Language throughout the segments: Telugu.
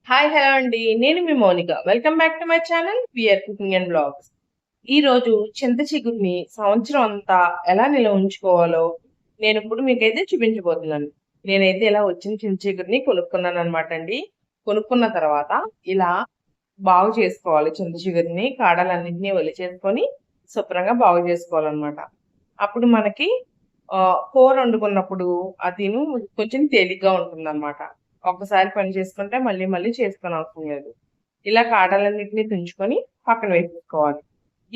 హలో అండి. నేను మీ Mounika. Welcome back to my channel VR cooking and vlogs. ఈరోజు చింత చిగురిని సంవత్సరం అంతా ఎలా నిల్వ ఉంచుకోవాలో నేనిప్పుడు మీకైతే చూపించబోతున్నాను. నేనైతే ఇలా వచ్చిన చింత చిగురిని కొనుక్కున్నాననమాట అండి. కొనుక్కున్న తర్వాత ఇలా బాగు చేసుకోవాలి చింత చిగురిని. కాడలన్నింటినీ ఒలిచేసుకొని శుభ్రంగా బాగు చేసుకోవాలనమాట. అప్పుడు మనకి కూర వండుకున్నప్పుడు అదిను కొంచెం తేలిగ్గా ఉంటుందన్నమాట. ఒక్కసారి పని చేసుకుంటే మళ్ళీ మళ్ళీ చేసుకొని అవసరం లేదు. ఇలా కాడలన్నిటిని తుంచుకొని పక్కన వేసేసుకోవాలి.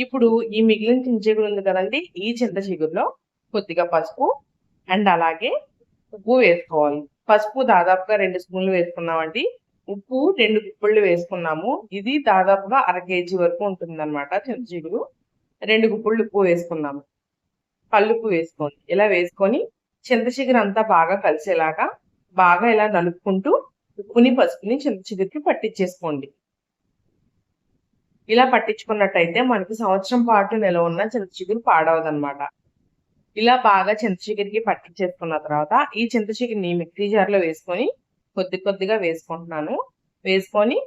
ఇప్పుడు ఈ మిగిలిన చింత చిగురు ఉంది కదండి, ఈ చింత చిగురులో కొద్దిగా పసుపు అండ్ అలాగే ఉప్పు వేసుకోవాలి. పసుపు దాదాపుగా 2 స్పూన్లు వేసుకున్నామండి. ఉప్పు 2 గుప్పిళ్ళు వేసుకున్నాము. ఇది దాదాపుగా అర కేజీ వరకు ఉంటుందన్నమాట చింత చిగురు. 2 గుప్పిళ్ళు ఉప్పు వేసుకున్నాము. కల్లుప్పు వేసుకోండి. ఇలా వేసుకొని చింత చిగురు అంతా బాగా కలిసేలాగా బాగా ఇలా నలుపుకుంటూ ఉప్పుని పసుపుని చింత చిగురికి పట్టించేసుకోండి. ఇలా పట్టించుకున్నట్టయితే మనకి సంవత్సరం పాటు నిల్వ ఉన్న చింత చిగురు పాడవదనమాట. ఇలా బాగా చింత చిగురికి పట్టించేసుకున్న తర్వాత ఈ చింత చిగురిని మిక్సీ జార్లో వేసుకొని కొద్దిగా వేసుకుంటున్నాను. వేసుకొని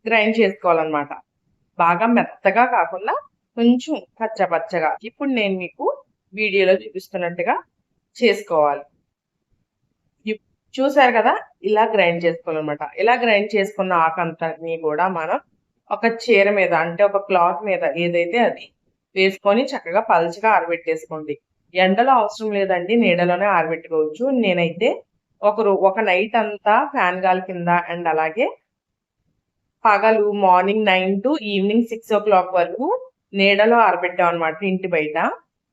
గ్రైండ్ చేసుకోవాలన్నమాట. బాగా మెత్తగా కాకుండా కొంచెం పచ్చగా. ఇప్పుడు నేను మీకు వీడియోలో చూపిస్తున్నట్టుగా చేసుకోవాలి. చూసారు కదా, ఇలా గ్రైండ్ చేసుకోవాలన్నమాట. ఇలా గ్రైండ్ చేసుకున్న ఆకంతని కూడా మనం ఒక చీర మీద అంటే ఒక క్లాత్ మీద ఏదైతే అది వేసుకొని చక్కగా పల్చగా ఆరబెట్టేసుకోండి. ఎండలో అవసరం లేదండి, నీడలోనే ఆరబెట్టుకోవచ్చు. నేనైతే ఒక నైట్ అంతా ఫ్యాన్ గాలి కింద అండ్ అలాగే పగలు మార్నింగ్ 9 టు ఈవినింగ్ 6 o'clock వరకు నీడలో ఆరబెట్టాం అనమాట. ఇంటి బయట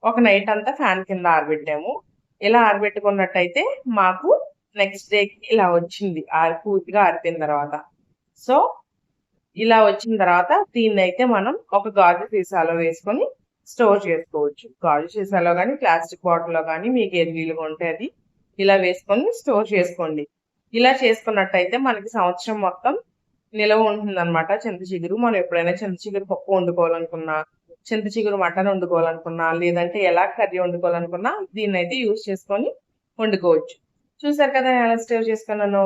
ఒక నైట్ అంతా ఫ్యాన్ కింద ఆరబెట్టాము. ఇలా ఆరబెట్టుకున్నట్టయితే మాకు నెక్స్ట్ డేకి ఇలా వచ్చింది పూర్తిగా ఆరిపోయిన తర్వాత. సో ఇలా వచ్చిన తర్వాత దీన్ని అయితే మనం ఒక గాజు సీసాలో వేసుకొని స్టోర్ చేసుకోవచ్చు. గాజు సీసాలో కానీ ప్లాస్టిక్ బాటిల్లో కానీ మీకు ఏది వీలుగా ఉంటే అది ఇలా వేసుకొని స్టోర్ చేసుకోండి. ఇలా చేసుకున్నట్టయితే మనకి సంవత్సరం మొత్తం నిలవ ఉంటుందన్నమాట చింత చిగురు. మనం ఎప్పుడైనా చింత చిగురు పప్పు వండుకోవాలనుకున్నా, చింత చిగురు మటన్ వండుకోవాలనుకున్నా, లేదంటే ఎలా కర్రీ వండుకోవాలనుకున్నా దీన్ని అయితే యూజ్ చేసుకొని వండుకోవచ్చు. చూసారు కదా ఎలా స్టోర్ చేసుకున్నాను.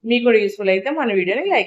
మీకు కూడా యూస్ఫుల్ అయితే మన వీడియోని లైక్